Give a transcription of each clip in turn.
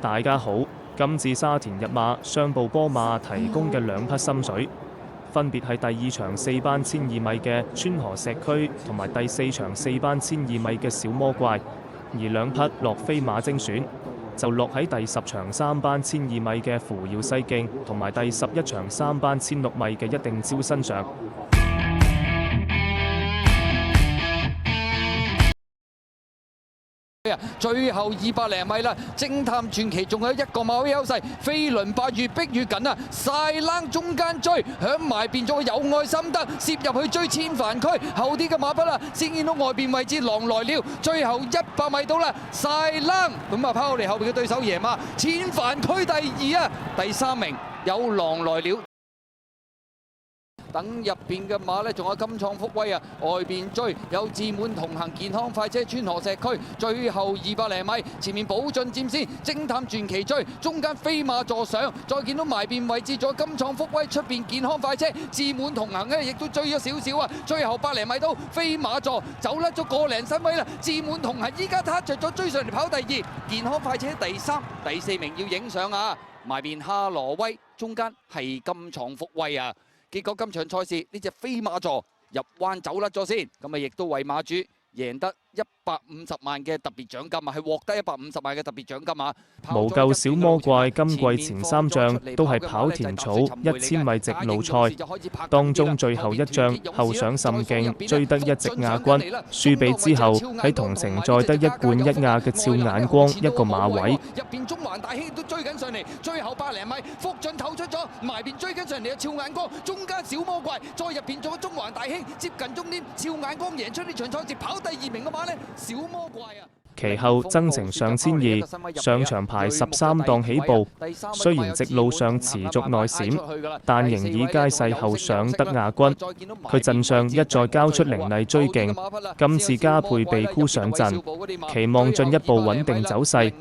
大家好，今次沙田日馬上步波馬提供嘅兩匹心水，分別係第二場4班1200米嘅川河石區同埋第4場4班1200米嘅小魔怪，而兩匹落飛馬精選就落喺第10場3班1200米嘅扶搖西徑同埋第11場3班1600米嘅一定招身上。最後200零米啦，偵探傳奇仲有一個馬位優勢，飛輪霸越逼越緊啊！晒冷中間追，響埋邊咗有愛心得，攝入去追千帆區，後啲嘅馬匹啦，先見到外邊位置狼來了，最後100米到啦，晒冷咁啊拋嚟後邊嘅對手爺馬，千帆區第2啊，第3名有狼來了。等入邊嘅馬呢，仲有金創福威啊！外邊追有自滿同行健康快車川河石區，最後200零米，前面寶駿佔先，偵探傳奇追，中間飛馬座上，再見到埋邊位置咗金創福威，出邊健康快車自滿同行呢，亦都追咗少少啊！最後100零米到飛馬座走甩咗個零身位啦，自滿同行依家撻着咗追上嚟跑第2，健康快車第3、第4名要影相啊！埋邊哈羅威，中間係金創福威啊！結果今場賽事呢隻飛馬座入彎走甩咗先，咁啊亦都為馬主贏得150萬嘅特別獎金啊，係獲得150萬嘅特別獎金啊！無救小魔怪今季前3仗都係跑田草1000米直路賽，當中最後1仗後上甚勁，追得一直亞軍，輸比之後喺同城再得1冠1亞嘅俏眼光一個馬位。入邊中環大興都追緊上嚟，最後100零米福進透出咗，埋邊追緊上嚟嘅俏眼光，中間小魔怪再入邊咗中環大興，接近終點，俏眼光贏出呢場賽事，跑第2名嘅馬呢，小魔怪啊！其後增程上1200，上場排13檔起步，雖然直路上持續內閃，但仍以佳勢後上得亞軍。佢陣上一再交出凌厲追勁，今次加配鼻箍上陣，期望進一步穩定走勢，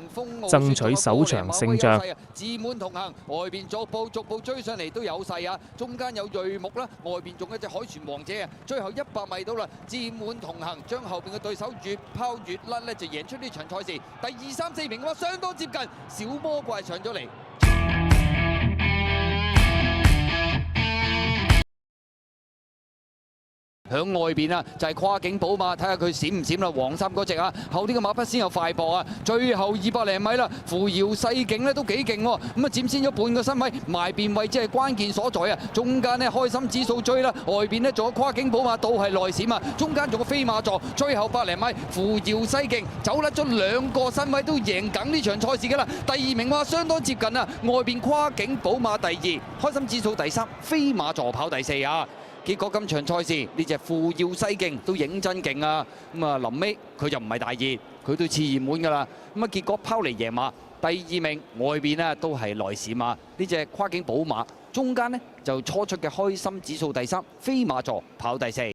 爭取首場勝仗。自滿同行，外邊逐步追上嚟都有勢啊！中間有瑞木啦，外邊仲有隻海船王者啊！最後100米到啦，自滿同行將後邊嘅對手越拋越甩咧，就贏出呢場賽事。第2、3、4名嘅話相當接近，小魔怪上咗嚟。響外邊啊，就係跨境寶馬，睇下佢閃唔閃啦，黃衫嗰隻啊，後啲嘅馬匹先有快步啊，最後200零米啦，扶搖西徑咧都幾勁喎，咁啊佔先咗半個身位，埋邊位置係關鍵所在啊，中間呢，開心指數追啦，外邊呢，仲有跨境寶馬都係內閃啊，中間仲有飛馬座，最後100零米扶搖西徑走甩咗2個身位都贏緊呢場賽事㗎啦，第2名話相當接近啊，外邊跨境寶馬第2，開心指數第3，飛馬座跑第4啊。結果今場賽事呢隻扶搖西徑都認真勁啊！咁啊臨尾佢就唔係大熱，佢都熾熱門㗎啦。咁啊結果拋嚟贏馬第2名，外邊呢都係內閃馬，呢隻跨境寶馬中間呢就初出嘅開心指數第3，飛馬座跑第4。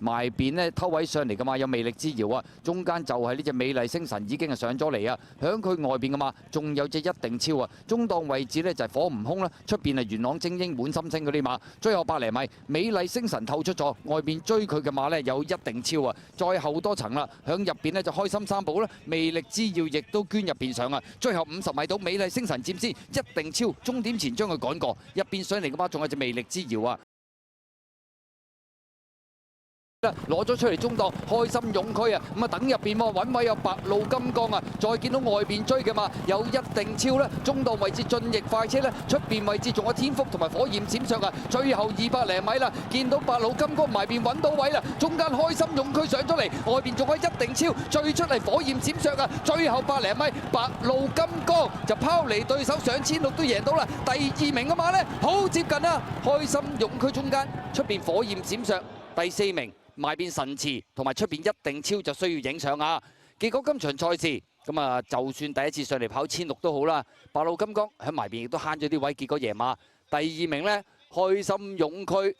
埋邊呢偷位上嚟嘅嘛，有魅力之遙啊！中間就係呢隻美麗星神已經係上咗嚟啊！響佢外邊嘅嘛，仲有隻一定超啊！中檔位置呢就係火悟空啦，出邊係元朗精英滿心星嗰啲馬。最後100零米，美麗星神透出咗，外邊追佢嘅馬呢有一定超啊！再後多層啦，響入邊呢就開心三寶啦，魅力之遙亦都捐入邊上啊！最後50米到美麗星神佔先，一定超，終點前將佢趕過，入邊上嚟嘅馬仲有隻魅力之遙啊！攞咗出嚟中檔，開心勇區啊！咁啊等入邊喎，穩位有白路金剛啊！再見到外邊追嘅嘛，有一定超啦！中檔位置進翼快車咧，出邊位置仲有天福同埋火焰閃爍啊！最後200零米啦，見到白路金剛埋邊揾到位啦，中間開心勇區上咗嚟，外邊仲有一定超，最出嚟火焰閃爍啊！最後100零米，白路金剛就拋離對手上1600都贏到啦！第2名嘅馬呢，好接近啊！開心勇區中間，出邊火焰閃爍，第4名。埋邊神池同埋出邊一定超就需要影相啊！結果今場賽事咁啊，就算第一次上嚟跑1600都好啦，白路金剛喺埋邊亦都慳咗啲位，結果贏馬第2名呢，開心勇區。